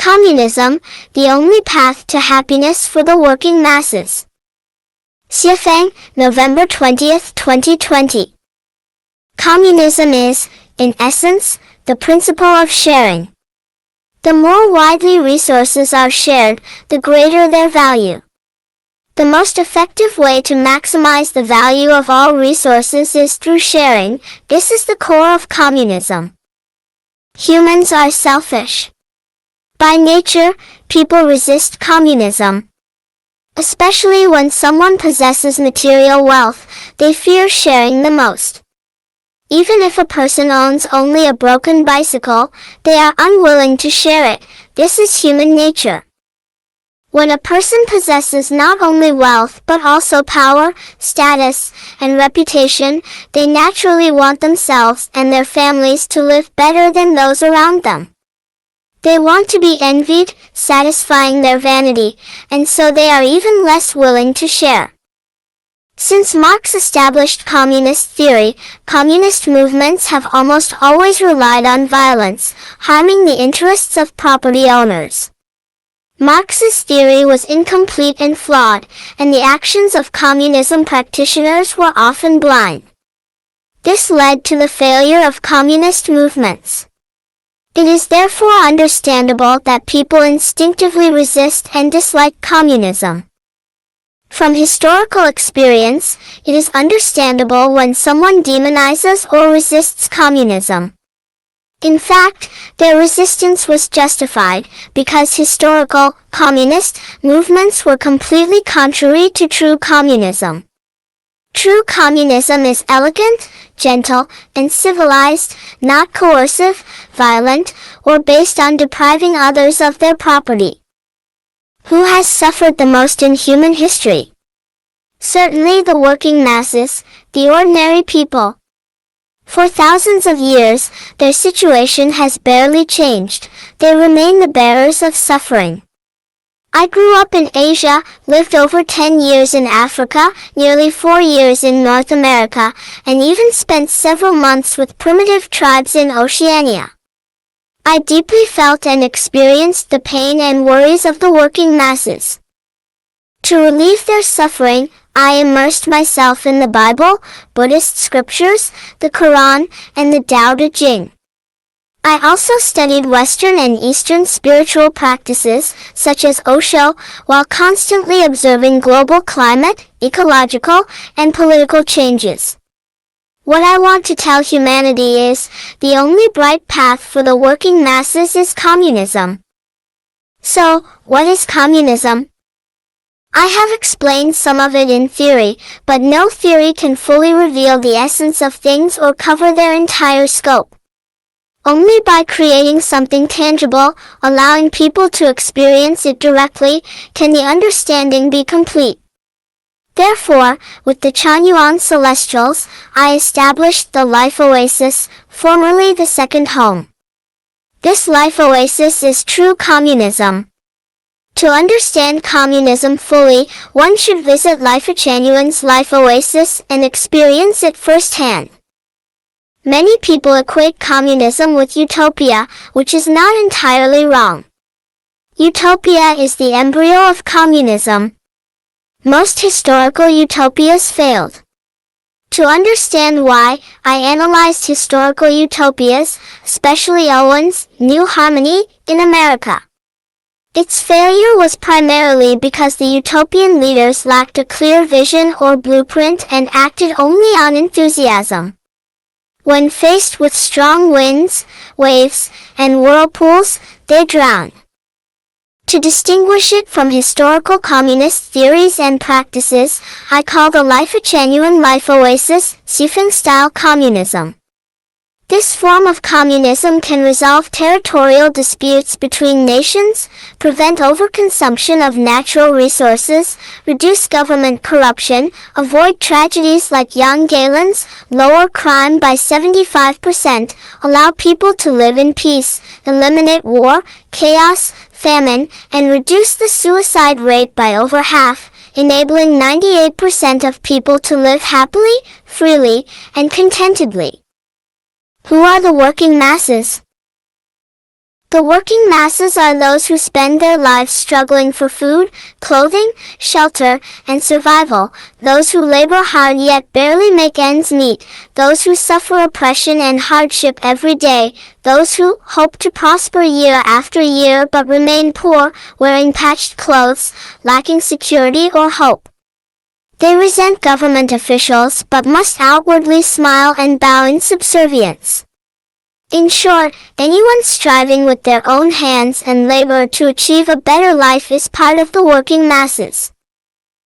Communism, the only path to happiness for the working masses. Xiefeng, November 20, 2020. Communism is, in essence, the principle of sharing. The more widely resources are shared, the greater their value. The most effective way to maximize the value of all resources is through sharing. This is the core of communism. Humans are selfish. By nature, people resist communism. Especially when someone possesses material wealth, they fear sharing the most. Even if a person owns only a broken bicycle, they are unwilling to share it. This is human nature. When a person possesses not only wealth but also power, status, and reputation, they naturally want themselves and their families to live better than those around them. They want to be envied, satisfying their vanity, and so they are even less willing to share. Since Marx established communist theory, communist movements have almost always relied on violence, harming the interests of property owners. Marx's theory was incomplete and flawed, and the actions of communism practitioners were often blind. This led to the failure of communist movements. It is therefore understandable that people instinctively resist and dislike communism. From historical experience, it is understandable when someone demonizes or resists communism. In fact, their resistance was justified, because historical, communist, movements were completely contrary to true communism. True communism is elegant, gentle, and civilized, not coercive, violent, or based on depriving others of their property. Who has suffered the most in human history? Certainly the working masses, the ordinary people. For thousands of years, their situation has barely changed. They remain the bearers of suffering. I grew up in Asia, lived over 10 years in Africa, nearly 4 years in North America, and even spent several months with primitive tribes in Oceania. I deeply felt and experienced the pain and worries of the working masses. To relieve their suffering, I immersed myself in the Bible, Buddhist scriptures, the Quran, and the Tao Te Ching. I also studied Western and Eastern spiritual practices, such as Osho, while constantly observing global climate, ecological, and political changes. What I want to tell humanity is, the only bright path for the working masses is communism. So, what is communism? I have explained some of it in theory, but no theory can fully reveal the essence of things or cover their entire scope. Only by creating something tangible, allowing people to experience it directly, can the understanding be complete. Therefore, with the Chanyuan Celestials, I established the Life Oasis, formerly the Second Home. This Life Oasis is true communism. To understand communism fully, one should visit Lifechanyuan's Life Oasis and experience it firsthand. Many people equate communism with utopia, which is not entirely wrong. Utopia is the embryo of communism. Most historical utopias failed. To understand why, I analyzed historical utopias, especially Owen's New Harmony, in America. Its failure was primarily because the utopian leaders lacked a clear vision or blueprint and acted only on enthusiasm. When faced with strong winds, waves, and whirlpools, they drowned. To distinguish it from historical communist theories and practices, I call the Lifechanyuan Life Oasis Xiefeng-style communism. This form of communism can resolve territorial disputes between nations, prevent overconsumption of natural resources, reduce government corruption, avoid tragedies like Jan Galen's, lower crime by 75%, allow people to live in peace, eliminate war, chaos, famine, and reduce the suicide rate by over half, enabling 98% of people to live happily, freely, and contentedly. Who are the working masses? The working masses are those who spend their lives struggling for food, clothing, shelter, and survival, those who labor hard yet barely make ends meet, those who suffer oppression and hardship every day, those who hope to prosper year after year but remain poor, wearing patched clothes, lacking security or hope. They resent government officials but must outwardly smile and bow in subservience. In short, anyone striving with their own hands and labor to achieve a better life is part of the working masses.